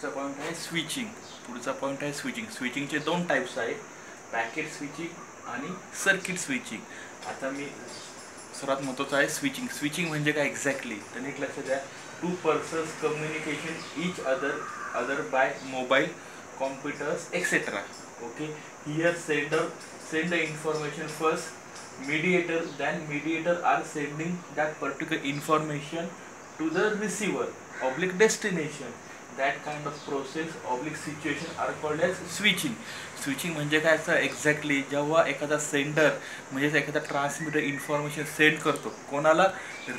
पुढचा पॉईंट आहे स्विचिंग. पुढचा पॉईंट आहे स्विचिंग. स्विचिंगचे दोन टाईप्स आहेत, पॅकेट स्विचिंग आणि सर्किट स्विचिंग. आता मी सर्वात महत्त्वाचं आहे स्विचिंग. स्विचिंग म्हणजे काय एक्झॅक्टली तर नीट लक्षात द्या. To persons communication each other by mobile, computers etcetera. Okay, here send the information first, mediator are sending that particular information to the receiver oblique destination. That kind of process oblique situation are called as switching. Switching म्हणजे काय असं exactly, जेव्हा एखादा sender म्हणजेच एखादा transmitter information send करतो कोणाला,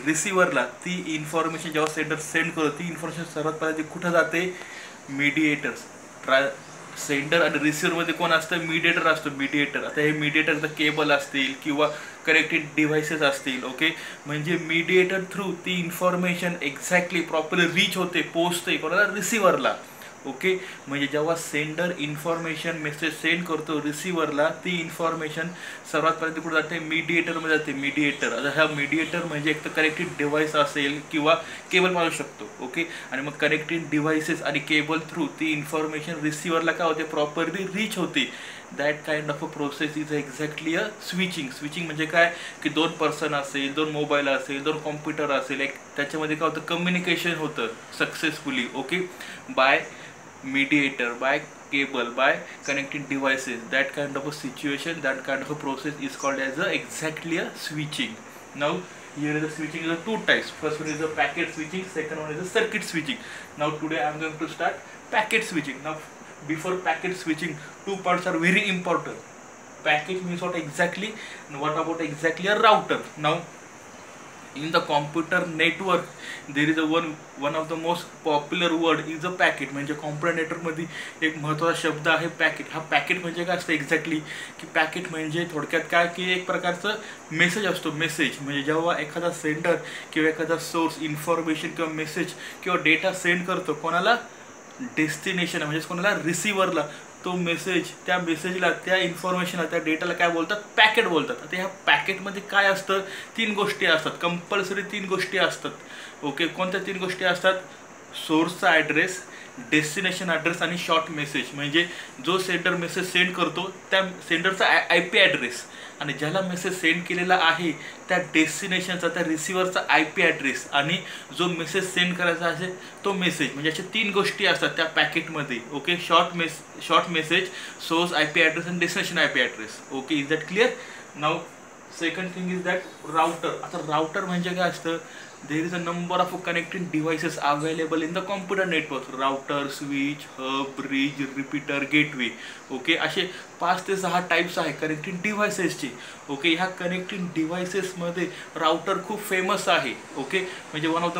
रिसिव्हरला, ती इन्फॉर्मेशन जेव्हा सेंडर सेंड करतो ती इन्फॉर्मेशन सर्वात पहिल्यांदा कुठं जाते, मीडिएटर्स. सेंडर आणि रिसिव्हरमध्ये कोण असतं, मीडिएटर असतो. मीडिएटर, आता हे मीडिएटर केबल असतील किंवा कनेक्टेड डिव्हाइसेस असतील. ओके, म्हणजे मीडिएटर थ्रू ती इन्फॉर्मेशन एक्झॅक्टली प्रॉपरली रीच होते, पोहोचते कोणाला, रिसिव्हरला. ओके, म्हणजे जेव्हा सेंडर इन्फॉर्मेशन मेसेज सेंड करतो रिसिव्हरला, ती इन्फॉर्मेशन सर्वात पहिल्यांदा कुठे जाते, मीडिएटरमध्ये जाते. मीडिएटर, आता हा मीडिएटर म्हणजे एक तर कनेक्टेड डिव्हाइस असेल किंवा केबल मारू शकतो. ओके, आणि मग कनेक्टेड डिव्हाइसेस आणि केबल थ्रू ती इन्फॉर्मेशन रिसिव्हरला काय होते, प्रॉपरली रीच होते. That kind of a process is exactly a switching. Switching म्हणजे काय की दोन पर्सन असेल, दोन मोबाईल असेल, दोन कॉम्प्युटर असेल, एक त्याच्यामध्ये काय होतं, कम्युनिकेशन होतं successfully. Okay, by mediator, by cable, by connecting devices. That kind of a situation, that kind of a process is called as exactly a switching. Now here is the switching is two types. First one is the packet switching, second one is the circuit switching. Now today I am going to start packet switching. Now before packet switching, two parts are very important. Packet means what exactly, and what about exactly a router. Now in the computer network there is a one of the most popular word is a packet. म्हणजे computer नेटवर्कमध्ये एक महत्त्वाचा शब्द आहे packet. हा packet म्हणजे काय असतं एक्झॅक्टली की पॅकेट म्हणजे थोडक्यात काय की एक प्रकारचं मेसेज असतो. मेसेज म्हणजे जेव्हा एखादा सेंडर किंवा एखादा सोर्स इन्फॉर्मेशन किंवा मेसेज किंवा डेटा सेंड करतो कोणाला, डेस्टिनेशन म्हणजेच कोणाला, रिसिव्हरला, तो मेसेज, त्या मेसेजला, त्या इन्फॉर्मेशनला, त्या डेटाला काय बोलतात, पॅकेट बोलतात. आता ह्या पॅकेटमध्ये काय असतं, तीन गोष्टी असतात, कंपल्सरी तीन गोष्टी असतात. ओके, कोणत्या तीन गोष्टी असतात, सोर्सचा ॲड्रेस, डेस्टिनेशन ॲड्रेस आणि शॉर्ट मेसेज. म्हणजे जो सेंडर मेसेज सेंड करतो त्या सेंडरचा IP ॲड्रेस आणि ज्याला मेसेज सेंड केलेला आहे त्या डेस्टिनेशनचा, त्या रिसिव्हरचा IP ॲड्रेस आणि जो मेसेज सेंड करायचा असेल तो मेसेज. म्हणजे अशा तीन गोष्टी असतात त्या पॅकेटमध्ये. Okay, short message, source IP address आणि destination IP address. Okay, is that clear. Now second thing is that router. आता राउटर म्हणजे काय असतं, there is a number of connecting devices available in the computer network. Router, switch, hub, bridge, repeater, gateway. Okay, असे 5 ते 6 types आहे connecting डिव्हायसेसचे. Okay, ह्या connecting डिव्हायसेसमध्ये router खूप famous आहे. ओके, म्हणजे one of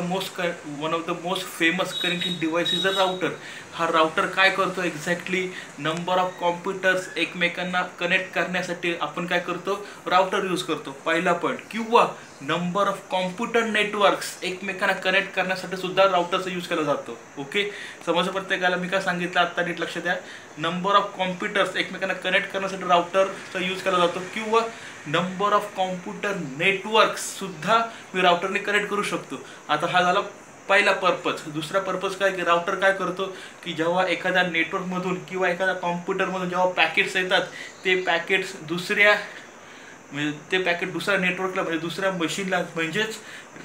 the most famous connecting device is a router. हा router काय करतो एक्झॅक्टली, नंबर ऑफ कॉम्प्युटर्स एकमेकांना कनेक्ट करण्यासाठी आपण काय करतो, राउटर यूज करतो, पहिला पॉईंट. किंवा नंबर ऑफ कॉम्प्युटर नेटवर्क्स एकमेकांना कनेक्ट करण्यासाठी सुद्धा राउटरचा यूज केला जातो. ओके, समजा प्रत्येकाला मी काय सांगितलं आता नीट लक्षात द्या. नंबर ऑफ कॉम्प्युटर्स एकमेकांना कनेक्ट करण्यासाठी राउटरचा यूज केला जातो किंवा नंबर ऑफ कॉम्प्युटर नेटवर्क्स सुद्धा मी राउटरने कनेक्ट करू शकतो. आता हा झाला पहिला पर्पज. दुसरा पर्पज काय की राउटर काय करतो की जेव्हा एखाद्या नेटवर्कमधून किंवा एखाद्या कॉम्प्युटरमधून जेव्हा पॅकेट्स येतात ते पॅकेट्स दुसऱ्या नेटवर्कला म्हणजे दुसऱ्या मशीनला म्हणजेच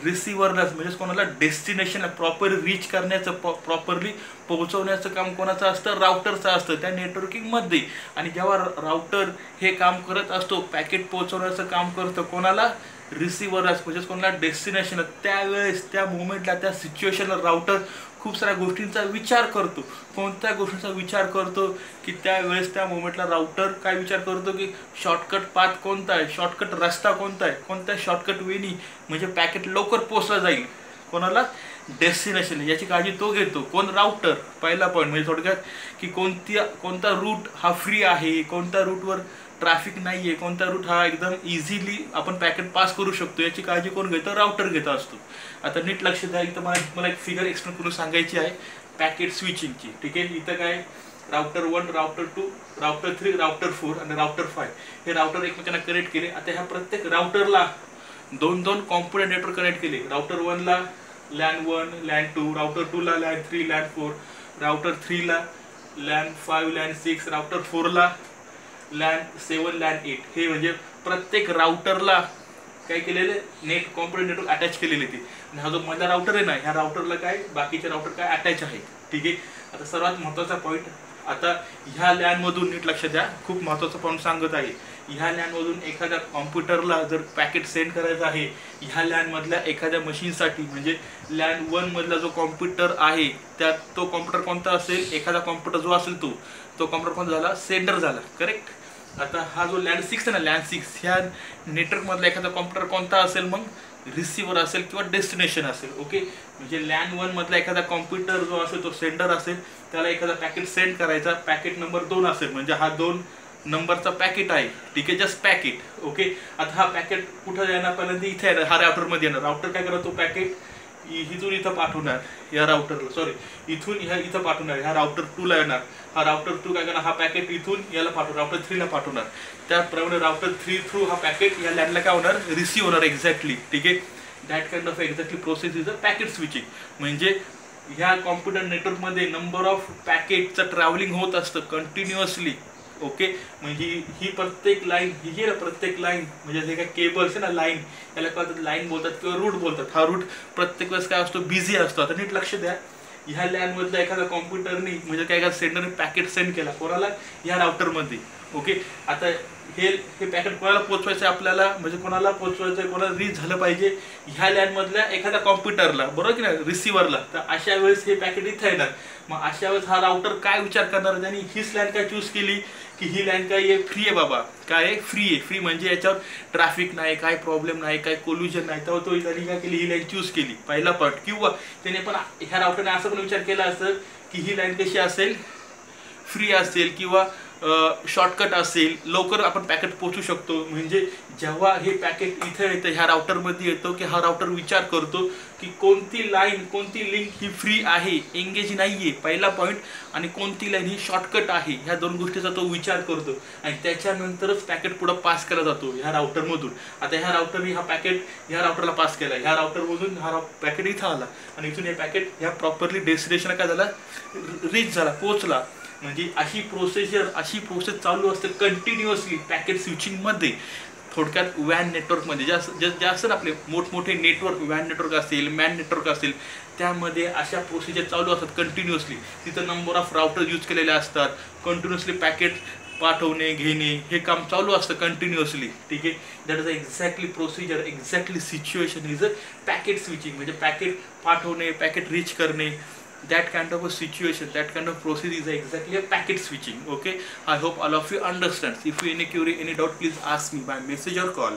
रिसिव्हरला म्हणजेच कोणाला, डेस्टिनेशनला प्रॉपर रीच करण्याचं, प्रॉपरली पोहोचवण्याचं काम कोणाचं असतं, राउटरचं असतं त्या नेटवर्किंगमध्ये. आणि जेव्हा राउटर हे काम करत असतो, पॅकेट पोहोचवण्याचं काम करतं कोणाला, रिसिव्हरलाच म्हणजेच कोणाला, डेस्टिनेशनला. त्यावेळेस त्या मोमेंटला, त्या सिच्युएशनला राउटर खूप साऱ्या गोष्टींचा विचार करतो. कोणत्या गोष्टींचा विचार करतो की त्यावेळेस त्या मोमेंटला राउटर काय विचार करतो की शॉर्टकट पाथ कोणता आहे, शॉर्टकट रस्ता कोणता आहे, कोणत्या शॉर्टकट वेनी म्हणजे पॅकेट लवकर पोचला जाईल कोणाला, डेस्टिनेशन. याची काळजी तो घेतो, कोण, राउटर. पहिला पॉईंट म्हणजे थोडक्यात की कोणता रूट हा फ्री आहे, कोणत्या रूटवर ट्रॅफिक नाही आहे, कोणता रूट हा एकदम इझिली आपण पॅकेट पास करू शकतो याची काळजी कोण घेतं, राउटर घेत असतो. आता नीट लक्ष द्या, इथं मला एक फिगर एक्सप्लेन करून सांगायची आहे पॅकेट स्विचिंगची. ठीक आहे, इथं काय राउटर 1, राउटर 2, राउटर 3, राउटर 4 आणि राउटर 5 हे राउटर एकमेकांना कनेक्ट केले. आता ह्या प्रत्येक राउटरला दोन कॉम्प्युटर नेटवर्क कनेक्ट केले. राउटर 1 ला LAN 1, LAN 2, राउटर 2 ला LAN 3, LAN 4, राउटर 3 ला लॅन 5 लॅन 6, राउटर 4 ला लॅन 7 लॅन 8. हे म्हणजे प्रत्येक राउटरला काय केलेले नेट कॉम्प्युटर नेटवर्क अटॅच केलेले ते. आणि हा जो मधला राउटर आहे ना, ह्या राउटरला काय बाकीचे राउटर काय अटॅच आहे. ठीक आहे. आता सर्वात महत्त्वाचा पॉईंट, आता ह्या लॅन मधून नीट लक्षात द्या, खूप महत्त्वाचा पॉईंट सांगत आहे. ह्या लॅन मधून एखाद्या कॉम्प्युटरला जर पॅकेट सेंड करायचं आहे, ह्या लॅन मधल्या एखाद्या मशीनसाठी, म्हणजे लॅन 1 मधला जो कॉम्प्युटर आहे त्यात तो कॉम्प्युटर कोणता असेल, एखादा कॉम्प्युटर जो असेल तो कॉम्प्युटर कोणता झाला, सेंडर झाला. करेक्ट. आता हा जो लॅन 6 आहे ना, लॅन 6 ह्या नेटवर्क मधला एखादा कॉम्प्युटर कोणता असेल, मग रिसिव्हर असेल किंवा डेस्टिनेशन असेल. ओके. म्हणजे लॅन 1 मधला एखादा कॉम्प्युटर जो असेल तो सेंडर असेल, त्याला एखादा पॅकेट सेंड करायचा, पॅकेट नंबर 2 असेल, म्हणजे हा 2 नंबरचा पॅकेट आहे. ठीक आहे. Just packet. ओके. आता हा पॅकेट कुठं येणार, पहिल्यांदा इथे येणार, हा राउटरमध्ये येणार. राउटर काय करणार, तो पॅकेट इथून इथं पाठवणार या राउटरला, सॉरी इथून ह्या इथं पाठवणार, ह्या राउटर 2 ला येणार. हा राउटर 2 काय करणार, हा पॅकेट इथून याला पाठवणार, राउटर 3 ला पाठवणार. त्याप्रमाणे राउटर 3 थ्रू हा पॅकेट या लॅनला काय होणार, रिसिव्ह होणार. एक्झॅक्टली. ठीक आहे. That kind of exactly process is a packet switching. म्हणजे ह्या कॉम्प्युटर नेटवर्कमध्ये नंबर ऑफ पॅकेटचं ट्रॅव्हलिंग होत असतं कंटिन्युअसली. ओके. म्हणजे ही प्रत्येक लाईन, ही प्रत्येक लाईन म्हणजे जे काय केबल्स आहे ना, लाईन, याला काय बोलतात, लाईन बोलतात किंवा रूट बोलतात. हा रूट प्रत्येक वेळेस काय असतो, बिझी असतो. आता नीट लक्ष द्या, ह्या लॅन मधल्या एखाद्या कॉम्प्युटरनी म्हणजे काय सेंडरने पॅकेट सेंड केला कोणाला, या राउटरमध्ये. ओके. आता हे पॅकेट कोणाला पोचवायचं आपल्याला, म्हणजे कोणाला पोचवायचं, कोणाला रीच झालं पाहिजे, ह्या लॅन मधल्या एखाद्या कॉम्प्युटरला, बरोबर की नाही, रिसिव्हरला. तर अशा वेळेस हे पॅकेट इथं येणार. मग अशा वेळेस हा राउटर काय विचार करणार, त्यांनी हीच लॅन काय चूज केली की ही लॅन काय आहे, फ्री आहे बाबा, काय आहे, फ्री आहे. फ्री म्हणजे याच्यावर ट्रॅफिक नाही, काय प्रॉब्लेम नाही, काय कोल्युजन नाही, तेव्हा तो त्यांनी काय केली, ही लाईन चूज केली, पहिला पॉईंट. किंवा त्याने पण ह्या राउटरने असं पण विचार केला असं की ही लाईन कशी असेल, फ्री असेल किंवा शॉर्टकट असेल, लवकर आपण पॅकेट पोहोचू शकतो. म्हणजे जेव्हा हे पॅकेट इथे येतं, ह्या राउटरमध्ये येतो, की हा राउटर विचार करतो की कोणती लाईन, कोणती लिंक ही फ्री आहे, एंगेज नाही आहे, पहिला पॉईंट, आणि कोणती लाईन ही शॉर्टकट आहे, ह्या 2 गोष्टीचा तो विचार करतो. आणि त्याच्यानंतरच पॅकेट पुढं पास केला जातो ह्या राउटरमधून. आता ह्या राउटरने हा पॅकेट ह्या राउटरला पास केला, ह्या राउटरमधून हा पॅकेट इथं आला, आणि इथून हे पॅकेट ह्या प्रॉपरली डेस्टिनेशन काय झाला, रीच झाला, पोचला. म्हणजे अशी प्रोसेस चालू असते कंटिन्युअसली पॅकेट स्विचिंगमध्ये. थोडक्यात वॅन नेटवर्कमध्ये जे असतात आपले मोठमोठे नेटवर्क, वॅन नेटवर्क असेल, मॅन नेटवर्क असेल, त्यामध्ये अशा प्रोसिजर चालू असतात कंटिन्युअसली. तिथं नंबर ऑफ राउटर यूज केलेले असतात, कंटिन्युअसली पॅकेट पाठवणे घेणे हे काम चालू असतं कंटिन्युअसली. ठीक आहे. That is exactly procedure, exactly situation is a packet switching. म्हणजे पॅकेट पाठवणे, पॅकेट रीच करणे, that kind of a situation, that kind of process is exactly a packet switching. Okay. I hope all of you understand. If you any query, any doubt, please ask me by message or call.